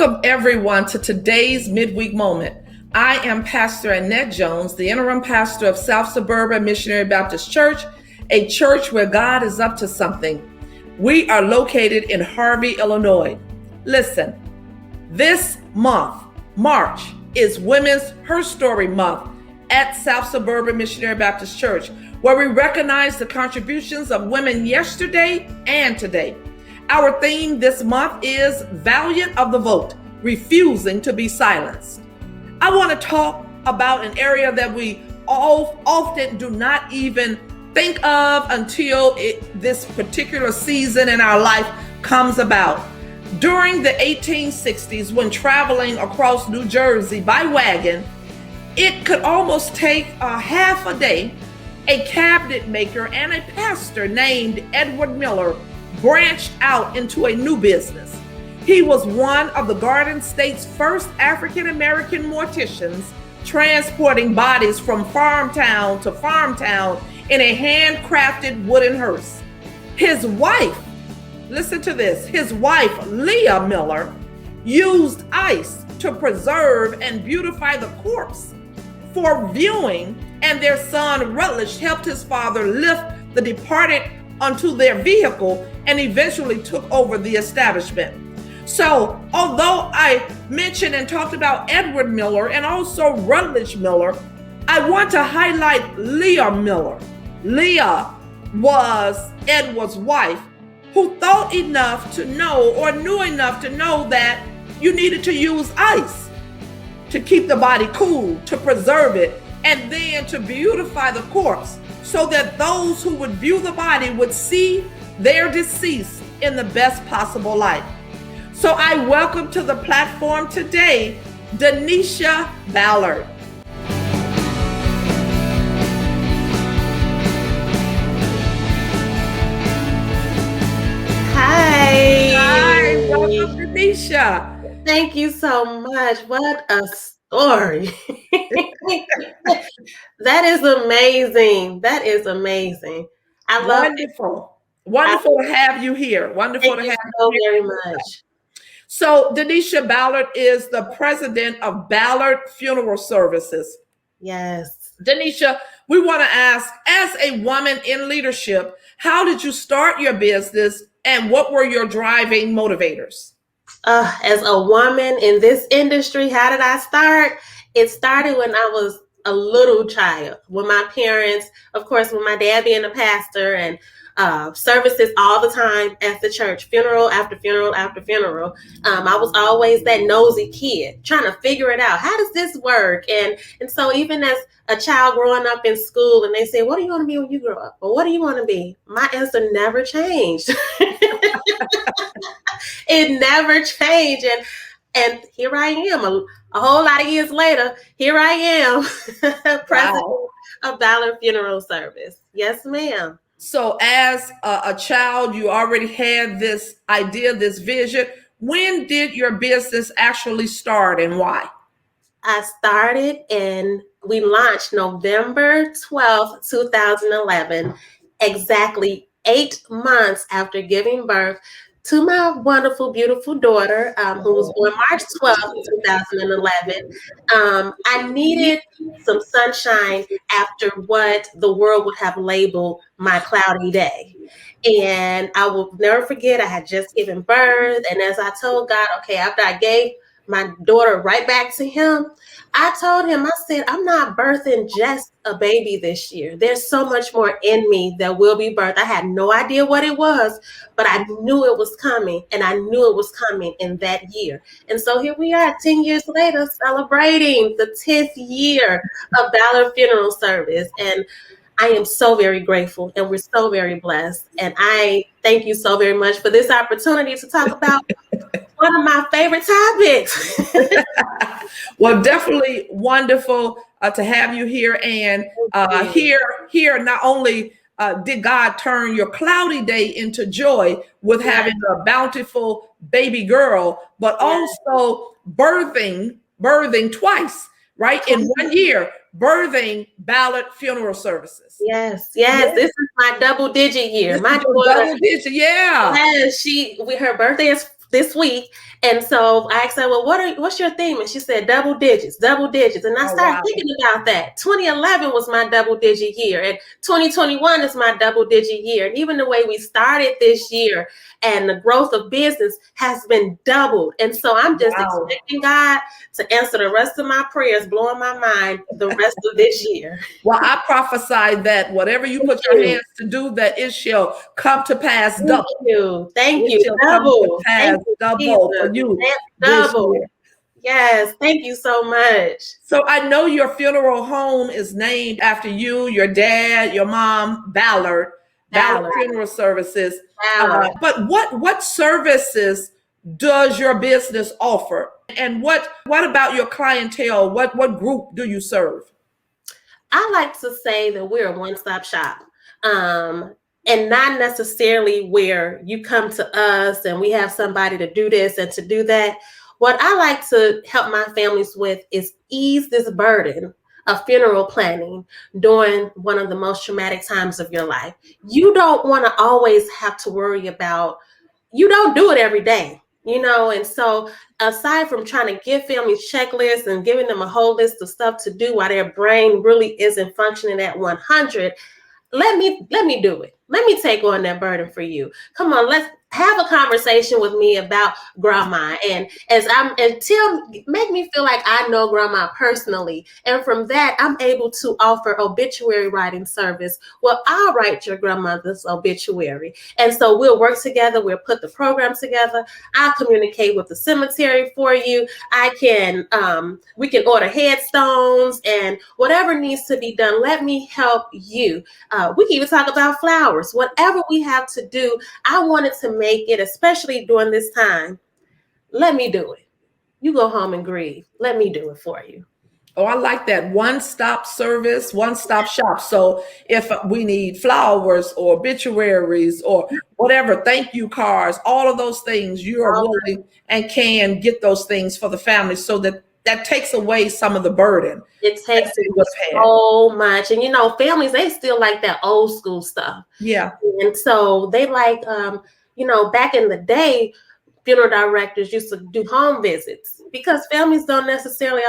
Welcome everyone to today's midweek moment. I am Pastor Annette Jones, the interim pastor of South Suburban Missionary Baptist Church, a church where God is up to something. We are located in Harvey, Illinois. Listen, this month, March, is Women's Herstory Month at South Suburban Missionary Baptist Church, where we recognize the contributions of women yesterday and today. Our theme this month is Valiant of the Vote, Refusing to be Silenced. I want to talk about an area that we all often do not even think of until this particular season in our life comes about. During the 1860s, when traveling across New Jersey by wagon, it could almost take a half a day. A cabinet maker and a pastor named Edward Miller branched out into a new business. He was one of the Garden State's first African-American morticians, transporting bodies from farm town to farm town in a handcrafted wooden hearse. His wife, listen to this, his wife, Leah Miller, used ice to preserve and beautify the corpse for viewing, and their son Rutledge helped his father lift the departed onto their vehicle and eventually took over the establishment. So, although I mentioned and talked about Edward Miller and also Rutledge Miller, I want to highlight Leah Miller. Leah was Edward's wife, who thought enough to know, or knew enough to know, that you needed to use ice to keep the body cool, to preserve it, and then to beautify the corpse, so that those who would view the body would see their deceased in the best possible light. So I welcome to the platform today, Denesha Ballard. Hi, welcome, Denesha. Thank you so much. What a story. That is amazing. That is amazing. I love it. Wonderful to have you here. Wonderful to have you so very much. So Denesha Ballard is the president of Ballard Funeral Services. Yes. Denesha, we want to ask, as a woman in leadership, how did you start your business and what were your driving motivators? As a woman in this industry, how did I start? It started when I was a little child, when my parents, of course, with my dad being a pastor and services all the time at the church, funeral after funeral after funeral. I was always that nosy kid trying to figure it out. How does this work? And so even as a child growing up in school, and they say, what do you want to be when you grow up? Or what do you want to be? My answer never changed. It never changed. And here I am, a whole lot of years later, here I am, president of Ballard Funeral Service. Yes, ma'am. So as a child, you already had this idea, this vision. When did your business actually start and why? I started and we launched November 12th, 2011, exactly 8 months after giving birth to my wonderful, beautiful daughter, who was born March 12th, 2011. I needed some sunshine after what the world would have labeled my cloudy day. And I will never forget, I had just given birth. And as I told God, okay, after I gave my daughter right back to him, I told him, I said, I'm not birthing just a baby this year. There's so much more in me that will be birthed. I had no idea what it was, but I knew it was coming, and I knew it was coming in that year. And so here we are 10 years later, celebrating the 10th year of Ballard Funeral Service. And I am so very grateful, and we're so very blessed. And I thank you so very much for this opportunity to talk about one of my favorite topics. Well, definitely wonderful to have you here. And here, not only did God turn your cloudy day into joy with having a bountiful baby girl, but also birthing twice, right? In 1 year, birthing Ballard Funeral Services. Yes. This is my double-digit year. My daughter, double-digit, yeah. Yes, her birthday is this week. And so I asked her, well, what's your theme? And she said, double digits, double digits. And I Oh, started wow. thinking about that. 2011 was my double digit year, and 2021 is my double digit year. And even the way we started this year and the growth of business has been doubled. And so I'm just Wow. expecting God to answer the rest of my prayers, blowing my mind the rest of this year. Well, I prophesy that whatever you put your hands to do, that it shall come to pass Thank double. you. Thank It you. shall come to Double. pass Thank you, double for Jesus. you this Double. year. Yes. Thank you so much. So I know your funeral home is named after you, your dad, your mom, Ballard Ballard. Funeral Services. Ballard. But what services does your business offer? And what about your clientele? What group do you serve? I like to say that we're a one-stop shop. And not necessarily where you come to us and we have somebody to do this and to do that. What I like to help my families with is ease this burden of funeral planning during one of the most traumatic times of your life. You don't want to always have to worry about, you don't do it every day, and so aside from trying to give families checklists and giving them a whole list of stuff to do while their brain really isn't functioning at 100, let me do it. Let me take on that burden for you. Come on, let's have a conversation with me about grandma. And until make me feel like I know grandma personally. And from that, I'm able to offer obituary writing service. Well, I'll write your grandmother's obituary. And so we'll work together. We'll put the program together. I'll communicate with the cemetery for you. We can order headstones and whatever needs to be done. Let me help you. We can even talk about flowers. Whatever we have to do, I wanted to make it, especially during this time. Let me do it. You go home and grieve. Let me do it for you. Oh, I like that one-stop service, one-stop shop. So if we need flowers or obituaries or whatever, thank you cards, all of those things, you are willing and can get those things for the family, so that takes away some of the burden. It takes so much. And families, they still like that old school stuff. Yeah. And so they like, back in the day, funeral directors used to do home visits because families don't necessarily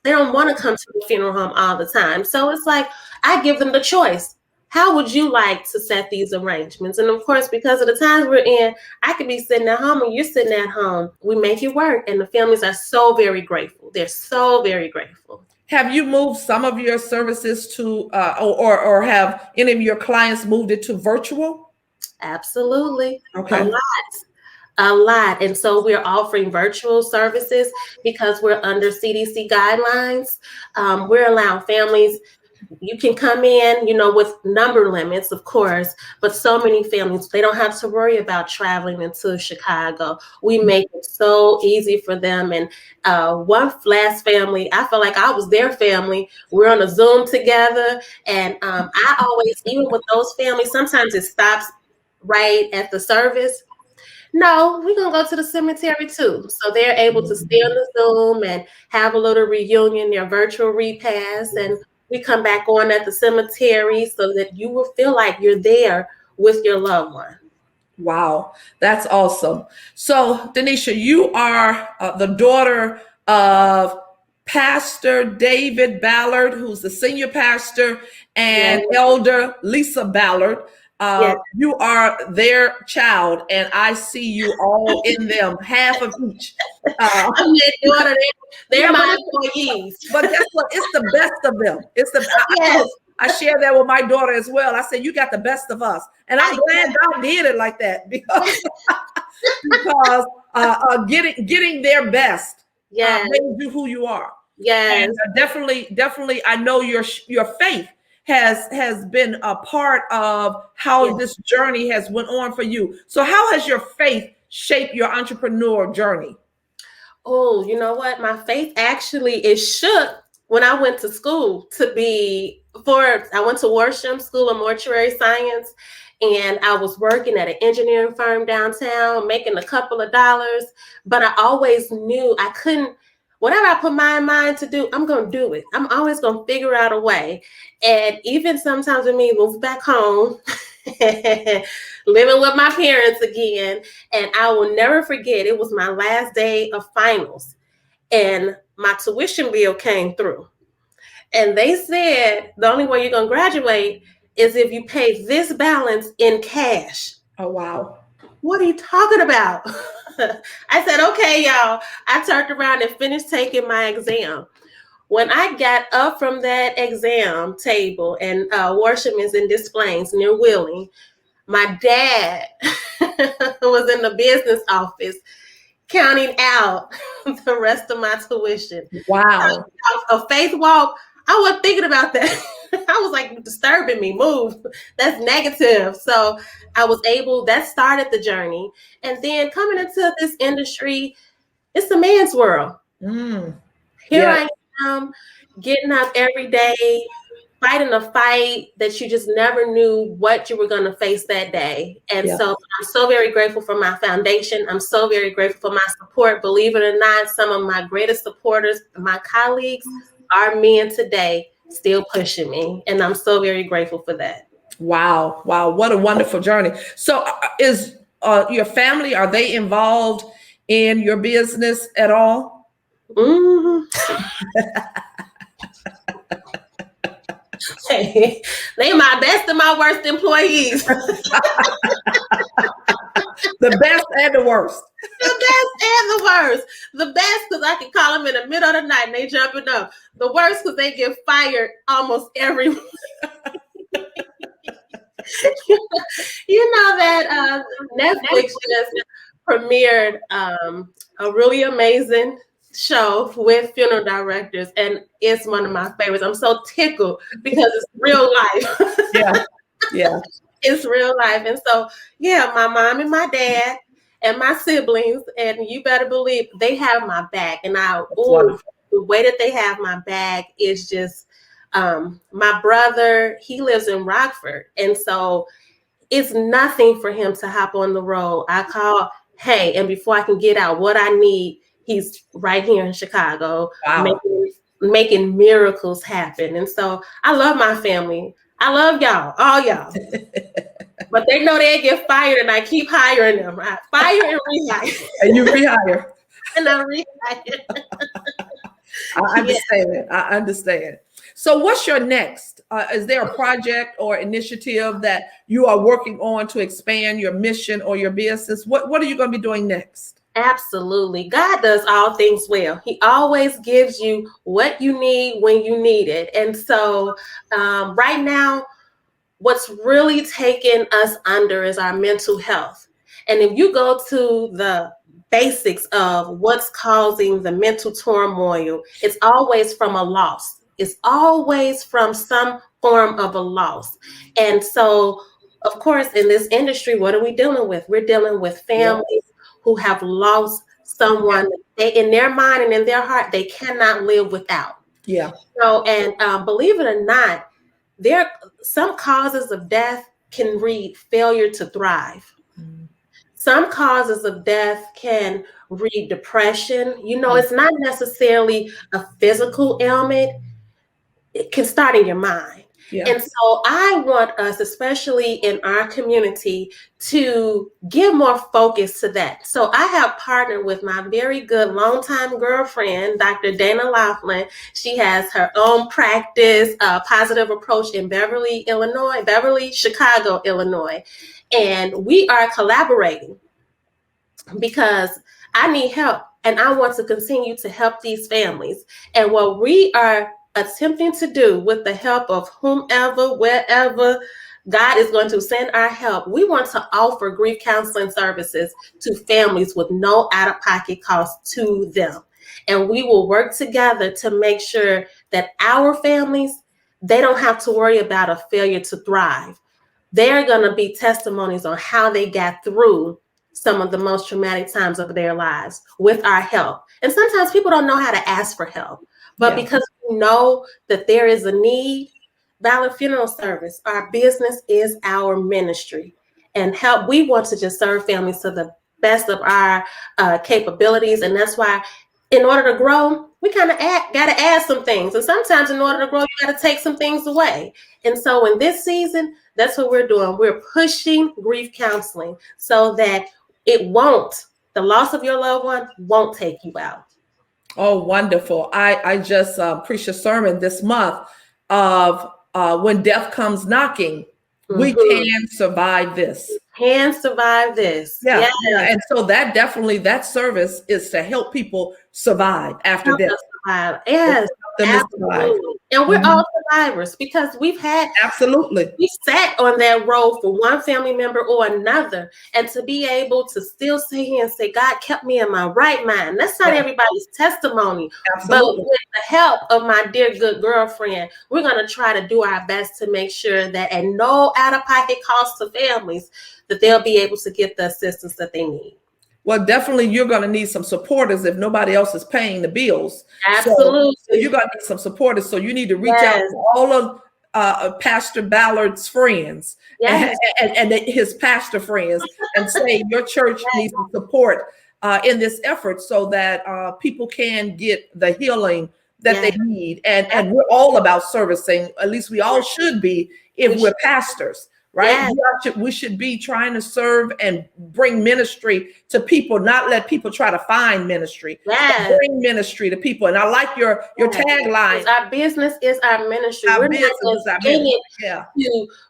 they don't want to come to the funeral home all the time. So it's like, I give them the choice. How would you like to set these arrangements? And of course, because of the times we're in, I could be sitting at home and you're sitting at home. We make it work. And the families are so very grateful. They're so very grateful. Have you moved some of your services to, or have any of your clients moved it to virtual? Absolutely. Okay. A lot. And so we're offering virtual services because we're under CDC guidelines. We're allowing families, you can come in, with number limits, of course, but so many families, they don't have to worry about traveling into Chicago. We make it so easy for them. And one last family, I feel like I was their family. We're on a Zoom together. And I always, even with those families, sometimes it stops right at the service. No, we're going to go to the cemetery too. So they're able to stay on the Zoom and have a little reunion, their virtual repast. And we come back on at the cemetery so that you will feel like you're there with your loved one. Wow, that's awesome. So, Denesha, you are the daughter of Pastor David Ballard, who's the senior pastor, and Elder Lisa Ballard. You are their child, and I see you all in them, half of each. I'm their daughter. They're my employees. But guess what? It's the best of them. It's the I share that with my daughter as well. I said, you got the best of us. And I'm glad God did it like that because getting their best made you who you are. Yes. And definitely, I know your faith has been a part of how this journey has went on for you. So how has your faith shaped your entrepreneur journey? Oh, you know what? My faith actually is shook when I went to school I went to Worsham School of Mortuary Science, and I was working at an engineering firm downtown, making a couple of dollars, but I always knew I couldn't, whatever I put my mind to do, I'm going to do it. I'm always going to figure out a way. And even sometimes when we move back home, living with my parents again. And I will never forget, it was my last day of finals, and my tuition bill came through. And they said, the only way you're going to graduate is if you pay this balance in cash. Oh, wow. What are you talking about? I said, okay, y'all. I turned around and finished taking my exam. When I got up from that exam table and Worshipments and Displays near Wheeling, my dad was in the business office counting out the rest of my tuition. Wow. A faith walk, I wasn't thinking about that. I was like, disturbing me, move. That's negative. So I was able, that started the journey. And then coming into this industry, it's a man's world. Here I am, getting up every day, fighting a fight that you just never knew what you were going to face that day. And so I'm so very grateful for my foundation. I'm so very grateful for my support. Believe it or not, some of my greatest supporters, my colleagues, are men today, still pushing me. And I'm so very grateful for that. Wow. Wow. What a wonderful journey. So is your family, are they involved in your business at all? Hey, they my best and my worst employees. The best and the worst. The best and the worst. The best because I can call them in the middle of the night and they jumping up. The worst because they get fired almost every week. You know that Netflix just premiered a really amazing show with funeral directors, and it's one of my favorites. I'm so tickled because it's real life. Yeah. It's real life. And so, yeah, my mom and my dad and my siblings, and you better believe they have my back. And the way that they have my back is just, my brother, he lives in Rockford. And so it's nothing for him to hop on the road. I call, hey, and before I can get out what I need, he's right here in Chicago, making miracles happen. And so I love my family. I love y'all, all y'all. But they know they get fired, and I keep hiring them. I fire and rehire. And you rehire. And I rehire. I understand it. I understand. So what's your next? Is there a project or initiative that you are working on to expand your mission or your business? What are you going to be doing next? Absolutely. God does all things well. He always gives you what you need when you need it. And so right now, what's really taking us under is our mental health. And if you go to the basics of what's causing the mental turmoil, it's always from a loss. It's always from some form of a loss. And so, of course, in this industry, what are we dealing with? We're dealing with families who have lost someone they, in their mind and in their heart, they cannot live without. Yeah. So, and believe it or not, there some causes of death can read failure to thrive. Some causes of death can read depression. You know, it's not necessarily a physical ailment. It can start in your mind. Yeah. And so I want us, especially in our community, to give more focus to that. So I have partnered with my very good longtime girlfriend, Dr. Dana Laughlin. She has her own practice, Positive Approach in Beverly, Chicago, Illinois. And we are collaborating because I need help and I want to continue to help these families. And what we are attempting to do with the help of whomever, wherever God is going to send our help, we want to offer grief counseling services to families with no out-of-pocket cost to them. And we will work together to make sure that our families, they don't have to worry about a failure to thrive. They're going to be testimonies on how they got through some of the most traumatic times of their lives with our help. And sometimes people don't know how to ask for help. But because we know that there is a need, Ballard Funeral Service, our business is our ministry. And help, we want to just serve families to the best of our capabilities. And that's why in order to grow, we kind of got to add some things. And sometimes in order to grow, you got to take some things away. And so in this season, that's what we're doing. We're pushing grief counseling so that the loss of your loved one won't take you out. Oh, wonderful. I just preached a sermon this month of when death comes knocking, we can survive this. Can survive this. Yeah. And so that service is to help people survive after death. Yes, absolutely. And we're all survivors because we've sat on that road for one family member or another, and to be able to still sit here and say, God kept me in my right mind. That's not everybody's testimony. Absolutely. But with the help of my dear good girlfriend, we're going to try to do our best to make sure that at no out-of-pocket cost to families, that they'll be able to get the assistance that they need. Well, definitely you're going to need some supporters if nobody else is paying the bills. Absolutely. So you're going to need some supporters. So you need to reach out to all of Pastor Ballard's friends and his pastor friends and say your church needs support in this effort so that people can get the healing that they need. And we're all about servicing, at least we all should be if we're pastors. Right? Yes. We should be trying to serve and bring ministry to people, not let people try to find ministry. Yes. Bring ministry to people. And I like your tagline. Our business is our ministry. We're not just in it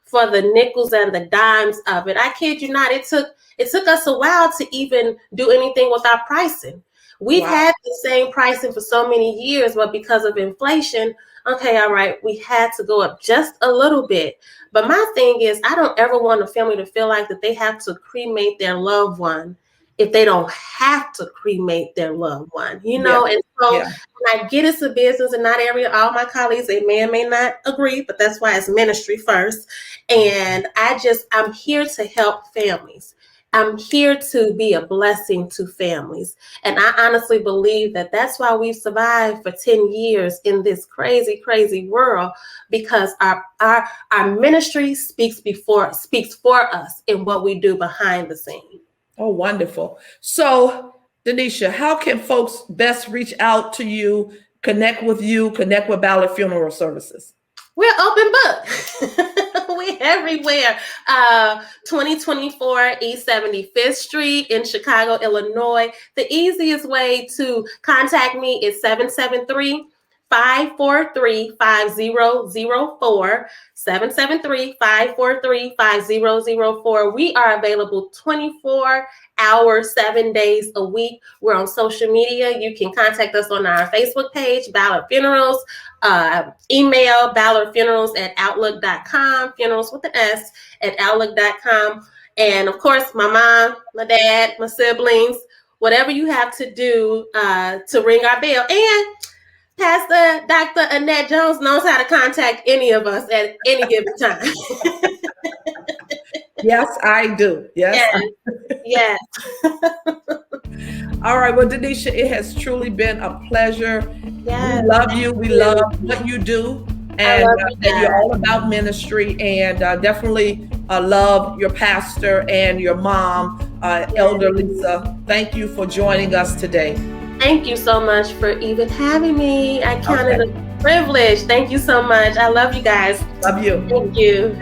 for the nickels and the dimes of it. I kid you not. It took us a while to even do anything with our pricing. We've had the same pricing for so many years, but because of inflation, okay, all right, we had to go up just a little bit. But my thing is, I don't ever want a family to feel like that they have to cremate their loved one if they don't have to cremate their loved one, you know? And so when I get it's a business, and not all my colleagues, they may or may not agree, but that's why it's ministry first. And I'm here to help families. I'm here to be a blessing to families. And I honestly believe that that's why we've survived for 10 years in this crazy, crazy world, because our ministry speaks for us in what we do behind the scene. Oh, wonderful. So, Denesha, how can folks best reach out to you, connect with Ballard Funeral Services? We're open book. We're everywhere. 2024 East 75th Street in Chicago, Illinois. The easiest way to contact me is 773-543-5004. 773-543-5004. We are available 24 hours, 7 days a week. We're on social media. You can contact us on our Facebook page, Ballard Funerals, email ballardfunerals@outlook.com, funerals with an S @outlook.com. And of course, my mom, my dad, my siblings, whatever you have to do to ring our bell. And Pastor Dr. Annette Jones knows how to contact any of us at any given time. Yes, I do. Yes. Yes. All right. Well, Denesha, it has truly been a pleasure. Yes. We love you. We love what you do. And you're all about ministry. And definitely love your pastor and your mom, Elder Lisa. Thank you for joining us today. Thank you so much for even having me. I count it a privilege. Thank you so much. I love you guys. Love you. Thank you.